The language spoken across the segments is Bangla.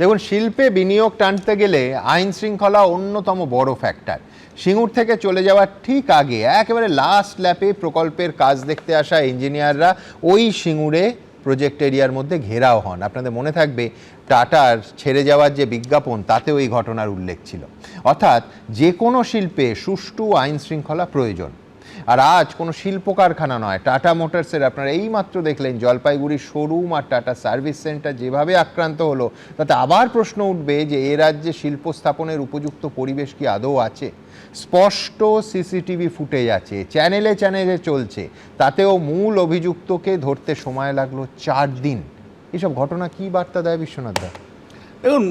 দেখুন, শিল্পে বিনিয়োগ টানতে গেলে আইন শৃঙ্খলা অন্যতম বড় ফ্যাক্টর। সিঙ্গুর থেকে চলে যাওয়ার ঠিক আগে একেবারে লাস্ট ল্যাপে প্রকল্পের কাজ দেখতে আসা ইঞ্জিনিয়াররা ওই সিঙ্গুরে প্রজেক্ট এরিয়ার মধ্যে ঘেরাও হন। আপনাদের মনে থাকবে টাটার ছেড়ে যাওয়ার যে বিজ্ঞাপন, তাতেও এই ঘটনার উল্লেখ ছিল। অর্থাৎ যে কোনো শিল্পে সুষ্ঠু আইন শৃঙ্খলা প্রয়োজন। আর আজ কোনো শিল্প কারখানা নয়, টাটা মোটরসের আপনারা এইমাত্র দেখলেন জলপাইগুড়ির শোরুম আর টাটা সার্ভিস সেন্টার যেভাবে আক্রান্ত হলো, তাতে আবার প্রশ্ন উঠবে যে এ রাজ্যে শিল্প স্থাপনের উপযুক্ত পরিবেশ কি আদৌ আছে? স্পষ্ট সিসিটিভি ফুটেজ আছে, চ্যানেলে চ্যানেলে চলছে, তাতেও মূল অভিযুক্তকে ধরতে সময় লাগলো 4 দিন। এসব ঘটনা কি বার্তা দেয় বিশ্বনাথ দা? দেখুন,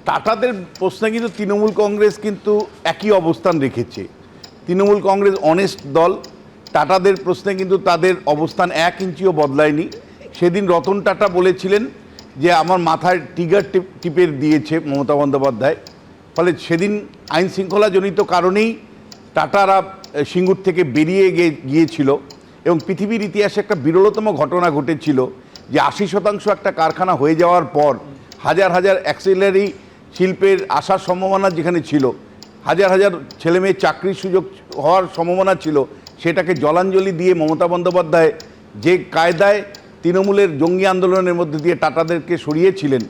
টাটাদের প্রশ্নে কিন্তু তৃণমূল কংগ্রেস কিন্তু একই অবস্থান রেখেছে। তৃণমূল কংগ্রেস অনেস্ট দল। টাটাদের প্রশ্নে কিন্তু তাদের অবস্থান 1 ইঞ্চিও বদলায়নি। সেদিন রতন টাটা বলেছিলেন যে আমার মাথায় টিগার টিপে দিয়েছে মমতা বন্দ্যোপাধ্যায়, ফলে সেদিন আইন শৃঙ্খলাজনিত কারণেই টাটারা সিঙ্গুর থেকে বেরিয়ে গিয়েছিল। এবং পৃথিবীর ইতিহাসে একটা বিরলতম ঘটনা ঘটেছিল যে 80% একটা কারখানা হয়ে যাওয়ার পর হাজার হাজার অ্যাক্সিলারি শিল্পের আসার সম্ভাবনা যেখানে ছিল, হাজার হাজার ছেলেমেয়ের চাকরির সুযোগ হওয়ার সম্ভাবনা ছিল, সেটাকে জলাঞ্জলি দিয়ে মমতা বন্দ্যোপাধ্যায় যে কায়দায় তৃণমূলের জঙ্গি আন্দোলনের মধ্যে দিয়ে টাটাদেরকে সরিয়েছিলেন,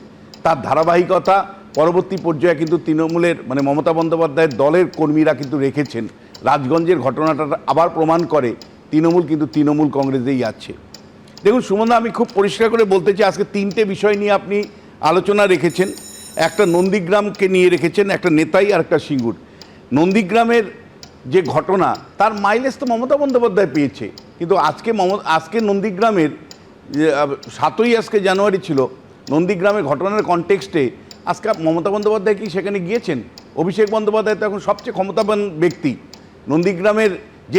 তার ধারাবাহিকতা পরবর্তী পর্যায়ে কিন্তু তৃণমূলের মানে মমতা বন্দ্যোপাধ্যায়ের দলের কর্মীরা কিন্তু রেখেছেন। রাজগঞ্জের ঘটনাটা আবার প্রমাণ করে তৃণমূল কিন্তু তৃণমূল কংগ্রেসেই আছে। দেখুন সুমনদা, আমি খুব পরিষ্কার করে বলতে চাই, আজকে 3টে বিষয় নিয়ে আপনি আলোচনা রেখেছেন। একটা নন্দীগ্রামকে নিয়ে রেখেছেন, একটা নেতাই আর একটা সিঙ্গুর। নন্দীগ্রামের যে ঘটনা, তার মাইলেজ তো মমতা বন্দ্যোপাধ্যায় পেয়েছে, কিন্তু আজকে নন্দীগ্রামের 7ই জানুয়ারি ছিল, নন্দীগ্রামের ঘটনার কনটেক্সটে আজকে মমতা বন্দ্যোপাধ্যায় কি সেখানে গিয়েছেন? অভিষেক বন্দ্যোপাধ্যায় তো এখন সবচেয়ে ক্ষমতাবান ব্যক্তি।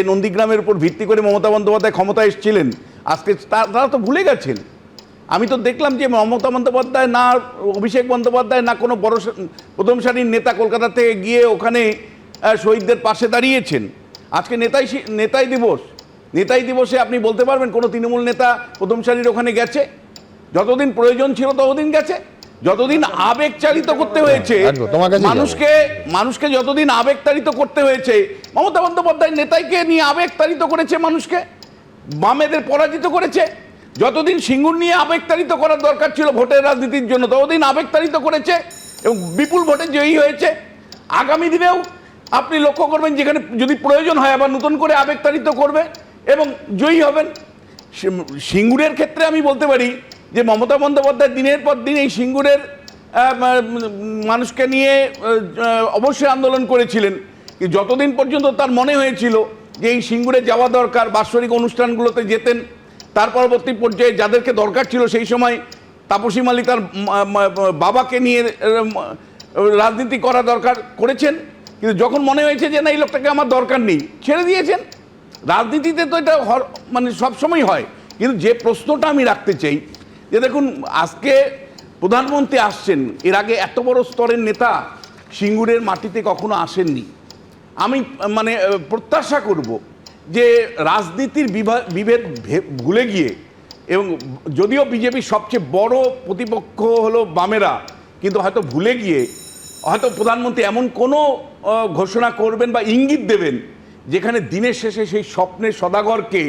নন্দীগ্রামের উপর ভিত্তি করে মমতা বন্দ্যোপাধ্যায় ক্ষমতায় এসেছিলেন, আজকে তারা তো ভুলে গেছেন। আমি তো দেখলাম যে মমতা বন্দ্যোপাধ্যায় না অভিষেক বন্দ্যোপাধ্যায় না কোনো বড় প্রথম সারির নেতা কলকাতা থেকে গিয়ে ওখানে শহীদদের পাশে দাঁড়িয়েছেন। আজকে নেতাই দিবসে আপনি বলতে পারবেন কোনো তৃণমূল নেতা প্রথম সারির ওখানে গেছে? যতদিন প্রয়োজন ছিল ততদিন গেছে। যতদিন আবেগচালিত করতে হয়েছে মানুষকে যতদিন আবেগতাড়িত করতে হয়েছে, মমতা বন্দ্যোপাধ্যায় নেতাইকে নিয়ে আবেগতাড়িত করেছে, মানুষকে বামেদের পরাজিত করেছে। যতদিন সিঙ্গুর নিয়ে আবেগতাড়িত করার দরকার ছিল ভোটের রাজনীতির জন্য, ততদিন আবেগতাড়িত করেছে এবং বিপুল ভোটে জয়ী হয়েছে। আগামী দিনেও আপনি লক্ষ্য করবেন যেখানে যদি প্রয়োজন হয় আবার নতুন করে আবেগতাড়িত করবে এবং জয়ী হবেন। সিঙ্গুরের ক্ষেত্রে আমি বলতে পারি যে মমতা বন্দ্যোপাধ্যায় দিনের পর দিন এই সিঙ্গুরের মানুষকে নিয়ে অবশ্যই আন্দোলন করেছিলেন, যতদিন পর্যন্ত তার মনে হয়েছিল যে এই সিঙ্গুরে যাওয়া দরকার, বাৎসরিক অনুষ্ঠানগুলোতে যেতেন। তার পরবর্তী পর্যায়ে যাদেরকে দরকার ছিল সেই সময় তাপসী মালিক তার বাবাকে নিয়ে রাজনীতি করা দরকার করেছেন, কিন্তু যখন মনে হয়েছে যে না এই লোকটাকে আমার দরকার নেই, ছেড়ে দিয়েছেন। রাজনীতিতে তো এটা মানে সবসময় হয়। কিন্তু যে প্রশ্নটা আমি রাখতে চাই যে দেখুন, আজকে প্রধানমন্ত্রী আসছেন, এর আগে এত বড় স্তরের নেতা সিঙ্গুরের মাটিতে কখনো আসেননি। আমি মানে প্রত্যাশা করব যে রাজনীতির বিভেদ ভুলে গিয়ে, এবং যদিও বিজেপির সবচেয়ে বড় প্রতিপক্ষ হলো বামেরা, কিন্তু হয়তো ভুলে গিয়ে হয়তো প্রধানমন্ত্রী এমন কোনো ঘোষণা করবেন বা ইঙ্গিত দেবেন যেখানে দিনের শেষে সেই স্বপ্নের সদাগরকে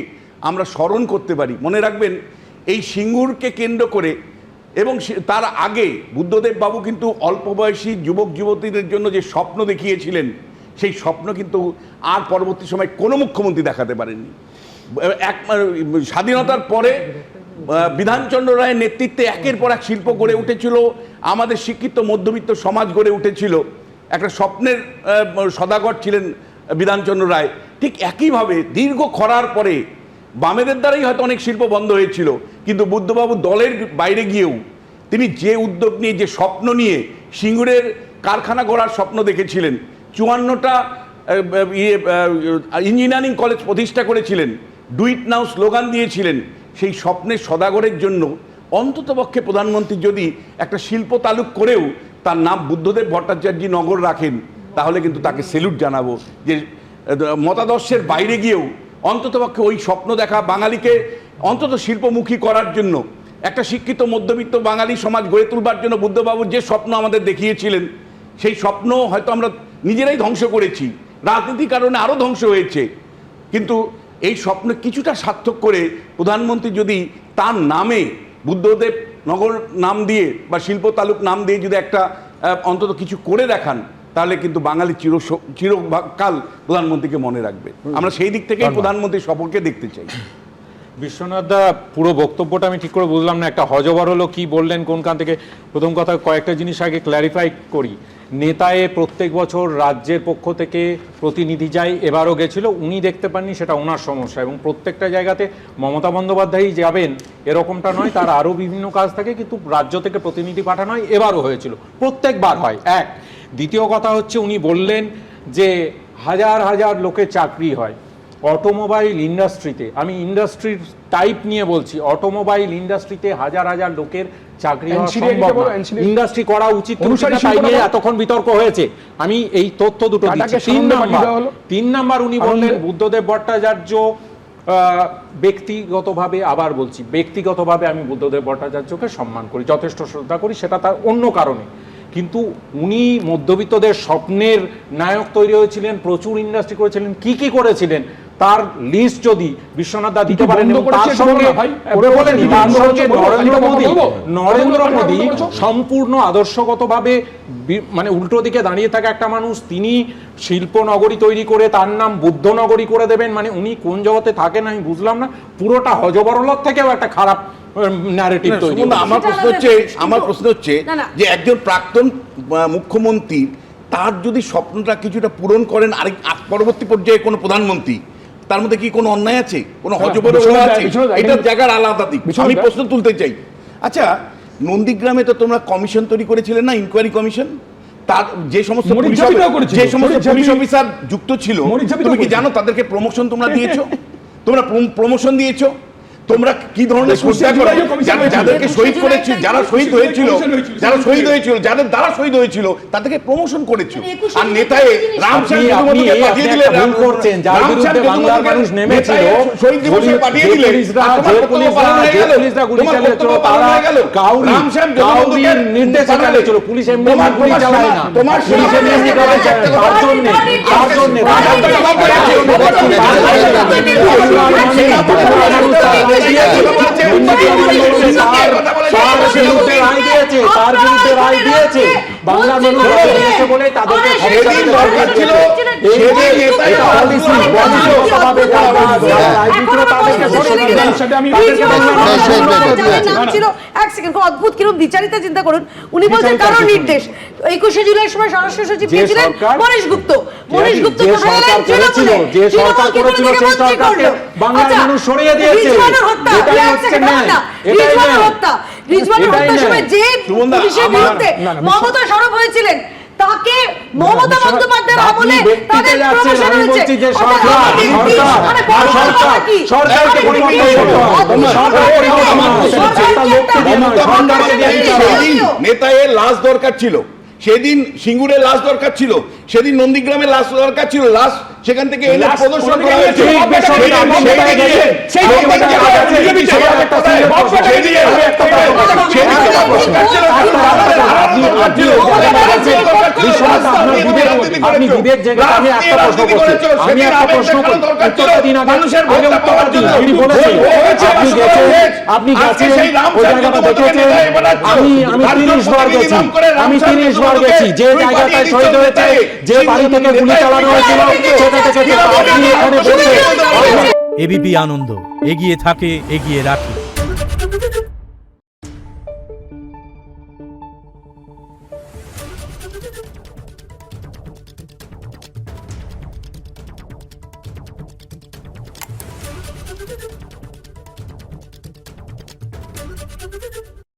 আমরা স্মরণ করতে পারি। মনে রাখবেন, এই সিঙ্গুরকে কেন্দ্র করে এবং তার আগে বুদ্ধদেব বাবু কিন্তু অল্প বয়সী যুবক যুবতীদের জন্য যে স্বপ্ন দেখিয়েছিলেন, সেই স্বপ্ন কিন্তু আর পরবর্তী সময় কোনো মুখ্যমন্ত্রী দেখাতে পারেননি। স্বাধীনতার পরে বিধানচন্দ্র রায়ের নেতৃত্বে একের পর এক শিল্প গড়ে উঠেছিল, আমাদের শিক্ষিত মধ্যবিত্ত সমাজ গড়ে উঠেছিল, একটা স্বপ্নের সদাগর ছিলেন বিধানচন্দ্র রায়। ঠিক একইভাবে দীর্ঘ খরার পরে বামেদের দ্বারাই হয়তো অনেক শিল্প বন্ধ হয়েছিল, কিন্তু বুদ্ধবাবু দলের বাইরে গিয়েও তিনি যে উদ্যোগ নিয়ে, যে স্বপ্ন নিয়ে সিঙ্গুরের কারখানা গড়ার স্বপ্ন দেখেছিলেন, 54টা ইঞ্জিনিয়ারিং কলেজ প্রতিষ্ঠা করেছিলেন, ডু ইট নাও স্লোগান দিয়েছিলেন, সেই স্বপ্নের সদাগরের জন্য অন্ততপক্ষে প্রধানমন্ত্রী যদি একটা শিল্প তালুক করেও তার নাম বুদ্ধদেব ভট্টাচার্য নগর রাখেন, তাহলে কিন্তু তাকে স্যালুট জানাবো। যে মতাদর্শের বাইরে গিয়েও অন্ততপক্ষে ওই স্বপ্ন দেখা, বাঙালিকে অন্তত শিল্পমুখী করার জন্য একটা শিক্ষিত মধ্যবিত্ত বাঙালি সমাজ গড়ে তুলবার জন্য বুদ্ধবাবু যে স্বপ্ন আমাদের দেখিয়েছিলেন, সেই স্বপ্ন হয়তো আমরা নিজেরাই ধ্বংস করেছি, রাজনীতির কারণে আরও ধ্বংস হয়েছে। কিন্তু এই স্বপ্ন কিছুটা সার্থক করে প্রধানমন্ত্রী যদি তার নামে বুদ্ধদেব নগর নাম দিয়ে বা শিল্প তালুক নাম দিয়ে যদি একটা অন্তত কিছু করে দেখান, তাহলে কিন্তু বাঙালি চিরকাল প্রধানমন্ত্রীকে মনে রাখবে। আমরা সেই দিক থেকেই প্রধানমন্ত্রী সফরকে দেখতে চাই। বিশ্বনাথ দা, পুরো বক্তব্যটা আমি ঠিক করে বুঝলাম না, একটা হজবর হলো, কি বললেন কোনখান থেকে। প্রথম কথা, কয়েকটা জিনিস আগে ক্ল্যারিফাই করি। নেতায়ে প্রত্যেক বছর রাজ্যের পক্ষ থেকে প্রতিনিধি যায়, এবারও গেছিল, উনি দেখতে পাননি, সেটা ওনার সমস্যা। এবং প্রত্যেকটা জায়গাতে মমতা বন্দ্যোপাধ্যায়ই যাবেন এরকমটা নয়, তার আরও বিভিন্ন কাজ থাকে, কিন্তু রাজ্য থেকে প্রতিনিধি পাঠানো হয়, এবারও হয়েছিল, প্রত্যেকবার হয়। এক, দ্বিতীয় কথা হচ্ছে, উনি বললেন যে হাজার হাজার লোকের চাকরি হয় অটোমোবাইল ইন্ডাস্ট্রিতে। আমি ইন্ডাস্ট্রির টাইপ নিয়ে বলছি, অটোমোবাইল ইন্ডাস্ট্রিতে হাজার হাজার লোকের চাকরি হওয়া সম্ভব না। ইন্ডাস্ট্রি করা উচিত তাই নিয়ে এতক্ষণ বিতর্ক হয়েছে। আমি এই তথ্য দুটো দিচ্ছি। 3 নাম্বার, উনি বললেন বুদ্ধদেব ভট্টাচার্য ব্যক্তিগতভাবে, আবার বলছি ব্যক্তিগতভাবে আমি বুদ্ধদেব ভট্টাচার্যকে সম্মান করি, যথেষ্ট শ্রদ্ধা করি, সেটা তার অন্য কারণে। কিন্তু উনি মধ্যবিত্তদের স্বপ্নের নায়ক তৈরি হয়েছিলেন, প্রচুর ইন্ডাস্ট্রি করেছিলেন, কি কি করেছিলেন তার লিস্ট যদি বিশ্বনাথ দা দিতে পারেন। তার সঙ্গে নরেন্দ্র মোদী সম্পূর্ণ আদর্শগতভাবে মানে উল্টো দিকে দাঁড়িয়ে থাকা একটা মানুষ, তিনি শিল্প নগরী তৈরি করে তার নাম বুদ্ধ নগরী করে দেবেন। মানে উনি কোন জগতে থাকেন আমি বুঝলাম না। পুরোটা হজবরলত থেকেও একটা খারাপ ন্যারেটিভ তৈরি। আমার প্রশ্ন হচ্ছে যে একজন প্রাক্তন মুখ্যমন্ত্রী তার যদি স্বপ্নটা কিছুটা পূরণ করেন আরেক পরবর্তী পর্যায়ে কোনো প্রধানমন্ত্রী, তার মধ্যে কি কোনো অন্যায় আছে, কোনো হজবরল আছে? এটার জায়গার আলাদা দিক আমি প্রশ্ন তুলতে চাই। আচ্ছা, নন্দীগ্রামে তো তোমরা কমিশন তৈরি করেছিলে না, ইনকোয়ারি কমিশন? তার যে সমস্ত পুলিশ অফিসার যুক্ত ছিল, তুমি কি জানো তাদেরকে প্রমোশন তোমরা দিয়েছো? তোমরা প্রমোশন দিয়েছো? তোমরা কি ধরনের শ্রদ্ধা করো যাদেরকে শহীদ করেছিল, যারা শহীদ হয়েছিল, যাদের দ্বারা শহীদ হয়েছিল তাদেরকে প্রমোশন করেছিল। আর নেতায় রামশ্যাম পাঠিয়ে দিলে, করছেন যার বিরুদ্ধে বাংলার মানুষ নেমেছিল, শহীদ দিবসে পাঠিয়ে দিলে, পুলিশরা গুলি চালিয়েছিল, তারা কাউরি নির্দেশে চালিয়েছিল। পুলিশ এমনি গুলি চালায় না, তোমার পুলিশ এমনি চালায় তার জন্য বাংলার মানুষ বলে তাদেরকে অদ্ভুত কিরকম বিচারিতা চিন্তা করুন। উনি বলছেন কারণ নির্দেশ। 21শে জুলাই সময় স্বরাষ্ট্র সচিব কে ছিলেন? মনীশ গুপ্ত। মনীশ গুপ্ত যে সরকার করেছিল সেই সরকারকে বাংলার মানুষ সরিয়ে দিয়েছে। রিজওয়ানের হত্যা, রিজওয়ানের হত্যার সময় যে পুলিশের বিরুদ্ধে মমতা সরব হয়েছিলেন, তাকে মমতা বন্দ্যোপাধ্যায়ের আমলে তাদের প্রমোশন হয়েছে। সরকারকে নেতায়ের লাশ দরকার ছিল, সেদিন সিঙ্গুরের লাশ দরকার ছিল, সেদিন নন্দীগ্রামের লাশ দরকার ছিল, লাশ সেখান থেকে এনে প্রদর্শন করা হয়েছে। আপনি বিবেক জেগে আমি একটা প্রশ্ন করছি, আমি একটা প্রশ্ন দিন আগে আপনি বলেছেন আপনি গেছেন ওই জায়গাটা দেখেছেন। আমি 30 বার গেছি, আমি 30 বার গেছি। যে জায়গাটায় শহীদ হয়েছে, যে বাড়ি থেকে গুলি চালানো হয়েছিল, সেটা থেকে আপনি এখানে বসে। এবিপি আনন্দ এগিয়ে থাকে, এগিয়ে রাখে। Thank you.